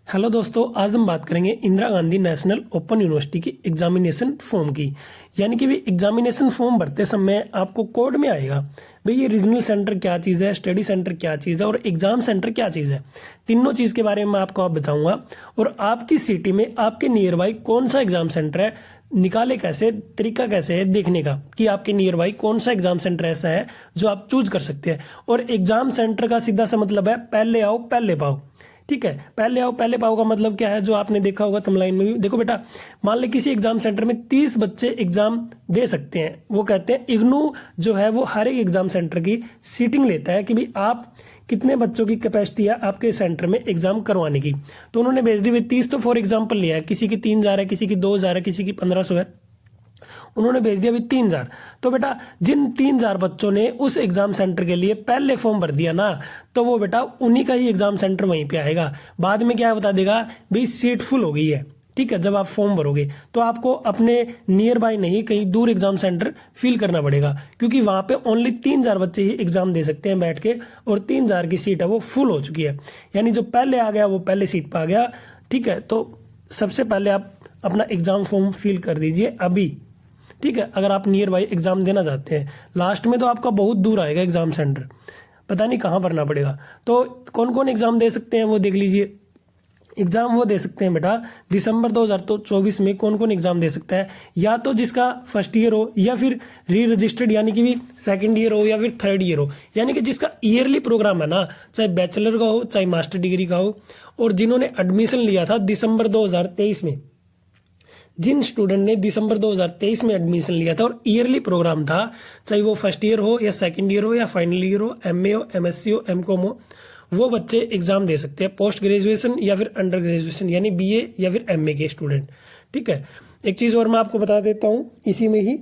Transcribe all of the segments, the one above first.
Hello दोस्तों, आज हम बात करेंगे Indira Gandhi national open university की एग्जामिनेशन फॉर्म की। यानी कि भी एग्जामिनेशन फॉर्म भरते समय आपको कोड में आएगा भाई ये रीजनल सेंटर क्या चीज़ है, स्टडी सेंटर क्या चीज़ है और एग्जाम सेंटर क्या चीज़ है। तीनों चीज़ के बारे में मैं आपको बताऊंगा और आपकी सिटी में आपके नियर बाई कौन सा एग्जाम सेंटर है, निकाले कैसे, तरीका कैसे है देखने का कि आपके नियर बाई कौन सा एग्जाम सेंटर ऐसा है जो आप चूज कर सकते हैं। और एग्जाम सेंटर का सीधा सा मतलब है पहले आओ पहले पाओ। ठीक है, पहले आओ पहले पाओ का मतलब क्या है, जो आपने देखा होगा तमलाइन में भी। देखो बेटा, मान ले किसी एग्जाम सेंटर में 30 बच्चे एग्जाम दे सकते हैं। वो कहते हैं इग्नू जो है वो हर एक एग्जाम सेंटर की सीटिंग लेता है कि भाई आप कितने बच्चों की कैपेसिटी है आपके सेंटर में एग्जाम करवाने की। तो उन्होंने भेज दी भाई 30, तो फॉर एग्जाम्पल लिया है, किसी की 3000 है, किसी की 2000 है, किसी की 1500 है, उन्होंने भेज दिया भी 3000। तो बेटा जिन 3000 बच्चों ने उस एग्जाम सेंटर के लिए पहले फॉर्म भर दिया ना, तो वो बेटा उन्हीं का ही एग्जाम सेंटर वहीं पे आएगा। बाद में क्या बता देगा भाई सीट फुल हो गई है। ठीक है, जब आप फॉर्म भरोगे तो आपको अपने नियर बाय नहीं कहीं दूर एग्जाम सेंटर फिल करना पड़ेगा, क्योंकि वहां पे ओनली 3000 बच्चे ही एग्जाम दे सकते हैं बैठ के, और 3000 की सीट है वो फुल हो चुकी है। यानी जो पहले आ गया वो पहले सीट पर आ गया। ठीक है, तो सबसे पहले आप अपना एग्जाम फॉर्म फिल कर दीजिए अभी। ठीक है, अगर आप नियर बाई एग्जाम देना चाहते हैं। लास्ट में तो आपका बहुत दूर आएगा एग्जाम सेंटर, पता नहीं कहाँ भरना पड़ेगा। तो कौन कौन एग्जाम दे सकते हैं वो देख लीजिए। एग्जाम वो दे सकते हैं बेटा दिसंबर 2024 में कौन कौन एग्जाम दे सकता है, या तो जिसका फर्स्ट ईयर हो, या फिर री रजिस्टर्ड यानी कि भी सेकंड ईयर हो, या फिर थर्ड ईयर हो। यानी कि जिसका ईयरली प्रोग्राम है ना, चाहे बैचलर का हो चाहे मास्टर डिग्री का हो, और जिन्होंने एडमिशन लिया था दिसंबर 2023 में, जिन स्टूडेंट ने दिसंबर 2023 में एडमिशन लिया था और ईयरली प्रोग्राम था, चाहे वो फर्स्ट ईयर हो या सेकंड ईयर हो या फाइनल ईयर हो, एमए हो, एमएससी हो, एमकॉम हो, वो बच्चे एग्जाम दे सकते हैं। पोस्ट ग्रेजुएशन या फिर अंडर ग्रेजुएशन यानी बीए या फिर एमए के स्टूडेंट। ठीक है, एक चीज़ और मैं आपको बता देता हूँ इसी में ही,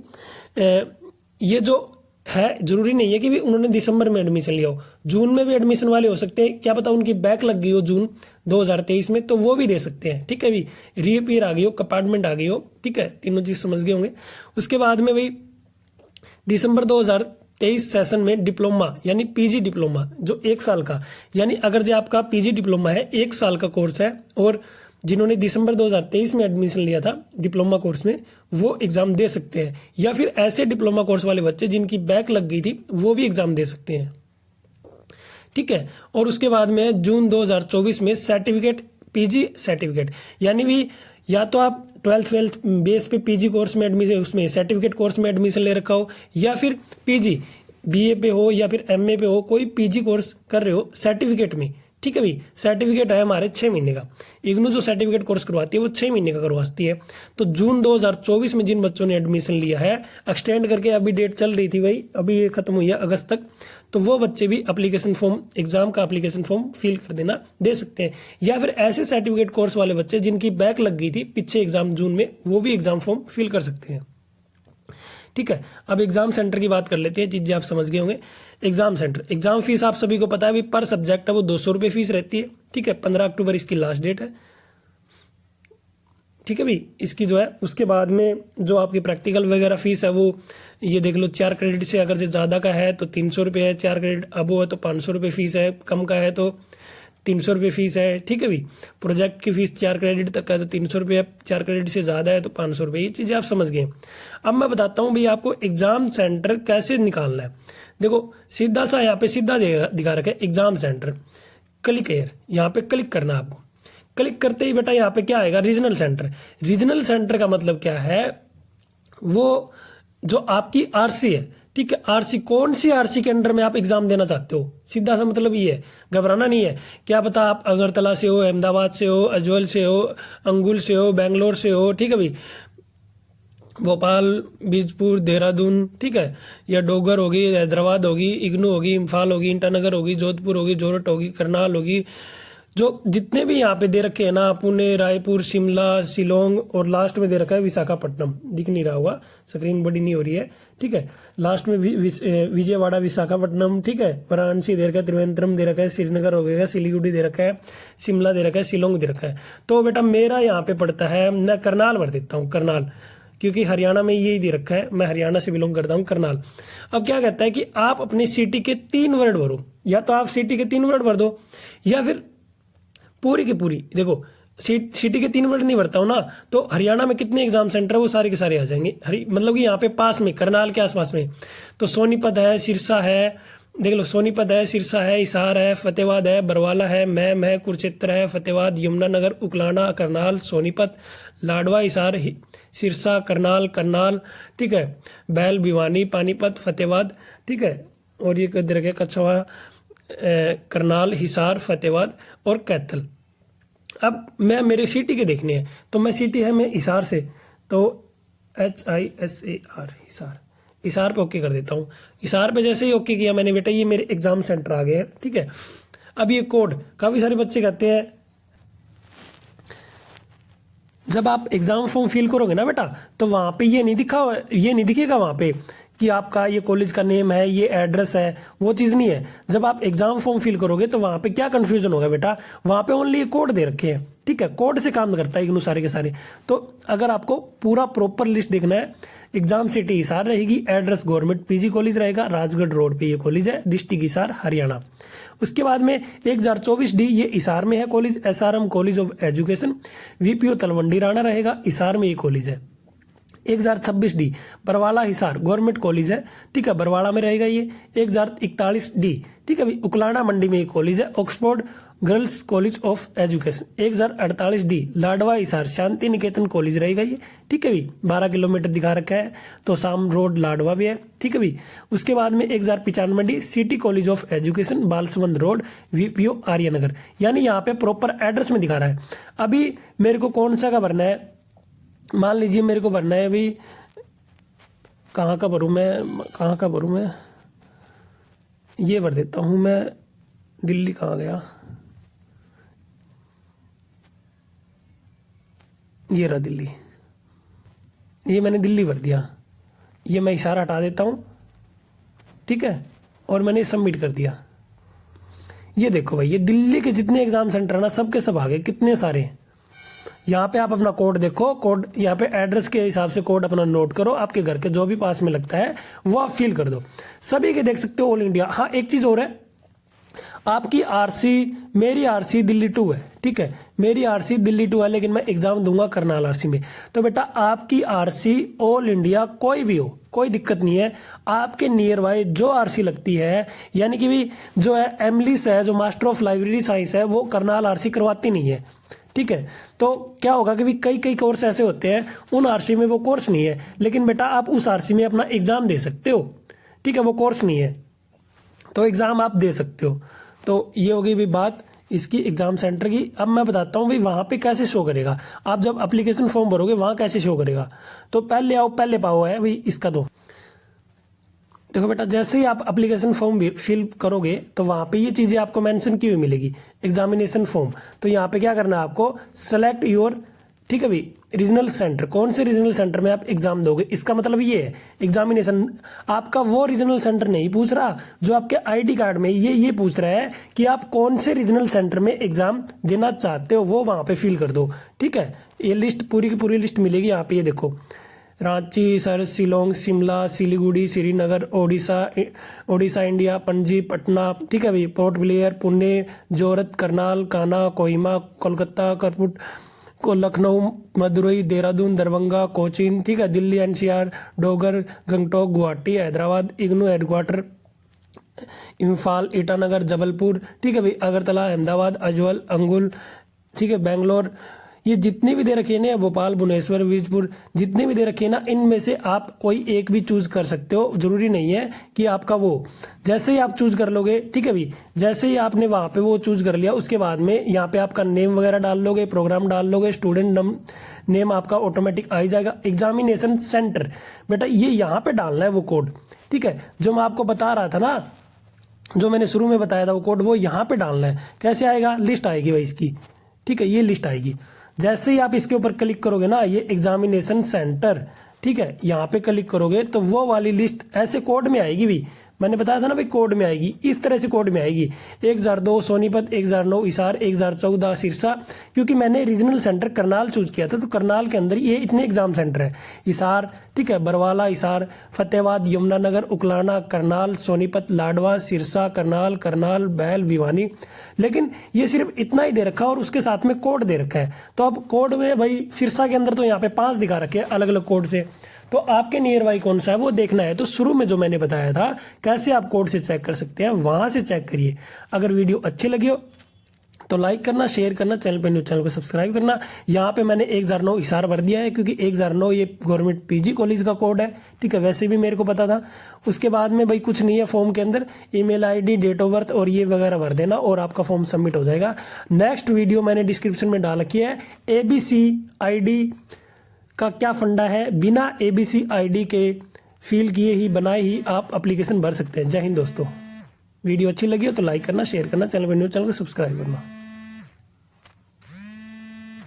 ये जो है जरूरी नहीं है कि भी उन्होंने दिसंबर में एडमिशन लिया हो, जून में भी एडमिशन वाले हो सकते हैं। क्या पता उनकी बैक लग गई हो जून 2023 में, तो वो भी दे सकते हैं। ठीक है, भी रीअपीयर आ गई हो, कंपार्टमेंट आ गई हो। ठीक है, तीनों चीज समझ गए होंगे। उसके बाद में भाई दिसंबर 2023 सेशन में डिप्लोमा यानी पीजी डिप्लोमा जो 1 साल का, यानी अगर जो आपका पीजी डिप्लोमा है 1 साल का कोर्स है, और जिन्होंने दिसंबर 2023 में एडमिशन लिया था डिप्लोमा कोर्स में, वो एग्जाम दे सकते हैं। या फिर ऐसे डिप्लोमा कोर्स वाले बच्चे जिनकी बैक लग गई थी, वो भी एग्जाम दे सकते हैं। ठीक है, और उसके बाद में जून 2024 में सर्टिफिकेट, पीजी सर्टिफिकेट, यानी भी या तो आप 12th बेस पे पीजी कोर्स में एडमिशन, उसमें सर्टिफिकेट कोर्स में एडमिशन ले रखा हो, या फिर पीजी बीए पे हो या फिर एमए पे हो, कोई पीजी कोर्स कर रहे हो सर्टिफिकेट में। ठीक है भाई, सर्टिफिकेट है हमारे 6 महीने का। इग्नू जो सर्टिफिकेट कोर्स करवाती है वो 6 महीने का करवाती है। तो जून 2024 में जिन बच्चों ने एडमिशन लिया है, एक्सटेंड करके अभी डेट चल रही थी भाई, अभी ये खत्म हुई है अगस्त तक, तो वो बच्चे भी एप्लीकेशन फॉर्म, एग्जाम का एप्लीकेशन फॉर्म फिल कर देना दे सकते हैं। या फिर ऐसे सर्टिफिकेट कोर्स वाले बच्चे जिनकी बैक लग गई थी पीछे एग्जाम जून में, वो भी एग्जाम फॉर्म फिल कर सकते हैं। ठीक है, अब एग्जाम सेंटर की बात कर लेते हैं, चीजें आप समझ गए होंगे। एग्जाम सेंटर, एग्जाम फीस आप सभी को पता है भी पर सब्जेक्ट है वो 200 रुपये फीस रहती है। ठीक है, 15 अक्टूबर इसकी लास्ट डेट है। ठीक है भाई, इसकी जो है उसके बाद में जो आपकी प्रैक्टिकल वगैरह फीस है वो ये देख लो, 4 क्रेडिट से अगर जो ज़्यादा का है तो 300 रुपये है, 4 क्रेडिट अबो है तो 500 रुपये फीस है, कम का है तो 300 रुपये फीस है। ठीक है भाई, प्रोजेक्ट की फीस 4 क्रेडिट तक का है तो 300 रुपये है, 4 क्रेडिट से ज़्यादा है तो 500 रुपये। ये चीज़ें आप समझ गए। अब मैं बताता हूँ भाई आपको एग्जाम सेंटर कैसे निकालना है। देखो सीधा सा यहाँ पे सीधा दिखा रखा है एग्जाम सेंटर, क्लिक हेयर, यहाँ पे क्लिक करना है आपको। क्लिक करते ही बेटा यहाँ पे क्या आएगा, रीजनल सेंटर। रीजनल सेंटर का मतलब क्या है, वो जो आपकी आरसी है। ठीक है, आरसी कौन सी आरसी के अंडर में आप एग्जाम देना चाहते हो, सीधा सा मतलब ये है, घबराना नहीं है। क्या पता आप अगरतला से हो, अहमदाबाद से हो, अजवल से हो, अंगुल से हो, बेंगलोर से हो, ठीक है भाई, भोपाल, बीजपुर, देहरादून, ठीक है, या डोगर होगी, हैदराबाद होगी, इग्नू होगी, इम्फाल होगी, ईटानगर होगी, जोधपुर होगी, जोरट होगी, करनाल होगी, जो जितने भी यहाँ पे दे रखे हैं ना, पुणे, रायपुर, शिमला, शिलोंग, और लास्ट में दे रखा है विशाखापट्टनम, दिख नहीं रहा होगा, स्क्रीन बड़ी नहीं हो रही है। ठीक है, लास्ट में विजयवाड़ा, विशाखापट्टनम, ठीक है, वाराणसी दे रखा है, त्रिवेंद्रम दे रखा है, श्रीनगर हो गया, सिलीगुड़ी दे रखा है, शिमला दे रखा है, शिलोंग दे रखा है। तो बेटा मेरा यहाँ पे पड़ता है, मैं करनाल भर देता हूँ, करनाल, क्योंकि हरियाणा में यही दे रखा है, मैं हरियाणा से बिलोंग करता हूँ, करनाल। अब क्या कहता है कि आप अपनी सिटी के 3 वर्ड भरो, या तो आप सिटी के 3 वर्ड भर दो, या फिर पूरी की पूरी देखो, सिटी के 3 वर्ड नहीं भरता हूँ ना, तो हरियाणा में कितने एग्जाम सेंटर है वो सारे के सारे आ जाएंगे। मतलब कि यहाँ पे पास में, करनाल के आसपास में, तो सोनीपत है, सिरसा है, देख लो सोनीपत है, सिरसा है, हिसार है, फतेहाबाद है, बरवाला है, मैम है, कुरुक्षेत्र है, फतेहाबाद, यमुनानगर, उकलाना, करनाल, सोनीपत, लाडवा, हिसार, सिरसा, करनाल, करनाल, ठीक है, बैल, भिवानी, पानीपत, फतेहाबाद, ठीक है, और ये किधर गया, कछवा, करनाल, हिसार, फतेहाबाद और कैथल। अब मैं मेरे सिटी के देखने हैं, तो मैं सिटी है मैं हिसार से, तो HISAR हिसार, हिसार पे ओके कर देता हूँ। हिसार पे जैसे ही ओके किया मैंने बेटा, ये मेरे एग्जाम सेंटर आ गए हैं, ठीक है। अब ये कोड, काफ़ी सारे बच्चे कहते हैं जब आप एग्जाम फॉर्म फिल करोगे ना बेटा, तो वहाँ पे ये नहीं दिखेगा वहाँ पे कि आपका ये कॉलेज का नेम है, ये एड्रेस है, वो चीज़ नहीं है। जब आप एग्जाम फॉर्म फिल करोगे तो वहाँ पे क्या कंफ्यूजन होगा बेटा, वहाँ पे ओनली ये कोड दे रखे हैं, ठीक है, कोड से काम करता है इग्नू सारे के सारे। तो अगर आपको पूरा प्रॉपर लिस्ट देखना है, एग्जाम सिटी हिसार रहेगी, एड्रेस गवर्नमेंट PG कॉलेज रहेगा, राजगढ़ रोड पे ये कॉलेज है, डिस्ट्रिक्ट हिसार, हरियाणा। उसके बाद में 1024D ये हिसार में है college, SRM college of education, VPO Talwandi Rana रहेगा, हिसार में ये कॉलेज है। 1026D Barwala Hisar government college है, ठीक है, बरवाड़ा में रहेगा ये। 1041D, ठीक है भाई, उकलाना मंडी में एक कॉलेज है, Oxford girls college of education. 1048D Ladwa Hisar Shanti Niketan college रहेगा ये, ठीक है भाई, 12 किलोमीटर दिखा रखा है, तो साम रोड लाडवा भी है, ठीक है भाई। उसके बाद में 1095D city college of education Balsamand road, VPO Arya Nagar. यानी यहाँ पे प्रॉपर एड्रेस में दिखा रहा है। अभी मेरे को कौन सा का भरना है, मान लीजिए मेरे को भरना है अभी, कहाँ का भरूँ मैं, ये भर देता हूँ मैं, दिल्ली कहाँ गया, ये रहा दिल्ली, ये मैंने दिल्ली भर दिया, ये मैं इशारा हटा देता हूँ, ठीक है, और मैंने सबमिट कर दिया। ये देखो भाई, ये दिल्ली के जितने एग्जाम सेंटर है ना, सबके सब आ गए, कितने सारे हैं। यहाँ पे आप अपना कोड देखो, कोड यहाँ पे एड्रेस के हिसाब से कोड अपना नोट करो, आपके घर के जो भी पास में लगता है वो आप फिल कर दो, सभी के देख सकते हो, ऑल इंडिया। हाँ एक चीज़ और है, आपकी RC, मेरी RC दिल्ली 2 है, ठीक है, मेरी RC दिल्ली 2 है, लेकिन मैं एग्जाम दूंगा करनाल RC में। तो बेटा आपकी RC ऑल इंडिया कोई भी हो, कोई दिक्कत नहीं है, आपके नियर बाय जो RC लगती है, यानी कि भी जो है एमलिस है, जो मास्टर ऑफ लाइब्रेरी साइंस है, वो करनाल RC करवाती नहीं है, ठीक है। तो क्या होगा कि भी कई कोर्स ऐसे होते हैं उन RC में वो कोर्स नहीं है, लेकिन बेटा आप उस RC में अपना एग्जाम दे सकते हो, ठीक है, वो कोर्स नहीं है तो एग्जाम आप दे सकते हो। तो ये होगी भी बात इसकी एग्जाम सेंटर की। अब मैं बताता हूँ भाई वहाँ पे कैसे शो करेगा, आप जब एप्लीकेशन फॉर्म भरोगे वहाँ कैसे शो करेगा। तो पहले आओ पहले पाओ है भाई इसका। दो देखो बेटा, जैसे ही आप एप्लीकेशन फॉर्म फिल करोगे तो वहाँ पे ये चीज़ें आपको मेंशन की हुई मिलेगी, एग्जामिनेशन फॉर्म। तो यहाँ पे क्या करना है आपको, सेलेक्ट योर, ठीक है भाई, रीजनल सेंटर, कौन से रीजनल सेंटर में आप एग्जाम दोगे। इसका मतलब ये है एग्जामिनेशन आपका वो रीजनल सेंटर नहीं पूछ रहा जो आपके ID कार्ड में, ये पूछ रहा है कि आप कौन से रीजनल सेंटर में एग्जाम देना चाहते हो, वो वहाँ पे फिल कर दो, ठीक है। ये लिस्ट पूरी की पूरी लिस्ट मिलेगी यहाँ पे, ये देखो, रांची, सर, शिलोंग, शिमला, सिलीगुड़ी, श्रीनगर, ओडिशा इंडिया, पणजी, पटना, ठीक है भाई, पोर्ट ब्लेयर, पुणे, जोरत, करनाल, कान्हा, कोहिमा, कोलकाता, करपुट को, लखनऊ, मदुरई, देहरादून, दरभंगा, कोचीन, ठीक है, दिल्ली NCR, डोगर, गंगटोक, गुवाहाटी, हैदराबाद, इग्नू हेडक्वार्टर, इम्फाल, ईटानगर, जबलपुर, ठीक है भाई, अगरतला, अहमदाबाद, अजवल, अंगुल, ठीक है, बेंगलोर, ये जितने भी दे रखे हैं ना, भोपाल, भुवनेश्वर, वीरपुर, जितने भी दे रखे हैं ना, इनमें से आप कोई एक भी चूज कर सकते हो, जरूरी नहीं है कि आपका वो। जैसे ही आप चूज कर लोगे, ठीक है भाई, जैसे ही आपने वहाँ पे वो चूज कर लिया, उसके बाद में यहाँ पे आपका नेम वगैरह डाल लोगे, प्रोग्राम डाल लोगे, स्टूडेंट नेम आपका ऑटोमेटिक आ ही जाएगा। एग्जामिनेशन सेंटर बेटा ये यहाँ पे डालना है वो कोड, ठीक है, जो मैं आपको बता रहा था ना, जो मैंने शुरू में बताया था वो कोड, वो यहाँ पे डालना है। कैसे आएगा, लिस्ट आएगी भाई इसकी, ठीक है, ये लिस्ट आएगी। जैसे ही आप इसके ऊपर क्लिक करोगे ना, ये एग्जामिनेशन सेंटर, ठीक है, यहाँ पे क्लिक करोगे तो वो वाली लिस्ट ऐसे कोड में आएगी भी, मैंने बताया था ना भाई कोड में आएगी, इस तरह से कोड में आएगी 1002 सोनीपत, 1009 हिसार, 1014 सिरसा, क्योंकि मैंने रीजनल सेंटर करनाल चूज किया था, तो करनाल के अंदर ये इतने एग्जाम सेंटर है, हिसार, ठीक है, बरवाला, हिसार, फतेहाबाद, यमुनानगर, उकलाना, करनाल, सोनीपत, लाडवा, सिरसा, करनाल, करनाल, बैल, भिवानी। लेकिन ये सिर्फ इतना ही दे रखा है और उसके साथ में कोड दे रखा है। तो अब कोड में भाई सिरसा के अंदर तो यहाँ पे 5 दिखा रखे हैं अलग अलग कोड से, तो आपके नियर बाई कौन सा है वो देखना है। तो शुरू में जो मैंने बताया था कैसे आप कोड से चेक कर सकते हैं, वहां से चेक करिए। अगर वीडियो अच्छी लगी हो तो लाइक करना, शेयर करना, चैनल पर न्यू चैनल को सब्सक्राइब करना। यहाँ पे मैंने 1009 हिसार भर दिया है क्योंकि 1009 ये गवर्नमेंट पीजी कॉलेज का कोड है, ठीक है, वैसे भी मेरे को पता था। उसके बाद में भाई कुछ नहीं है फॉर्म के अंदर, email ID, date of birth और ये वगैरह भर देना और आपका फॉर्म सबमिट हो जाएगा। नेक्स्ट वीडियो मैंने डिस्क्रिप्शन में डाल रखी है, ABCID का क्या फंडा है, बिना ABCID के फिल किए ही बनाए ही आप एप्लीकेशन भर सकते हैं। जय हिंद दोस्तों। वीडियो अच्छी लगी हो तो लाइक करना, शेयर करना, चैनल पर न्यू चैनल को सब्सक्राइब करना।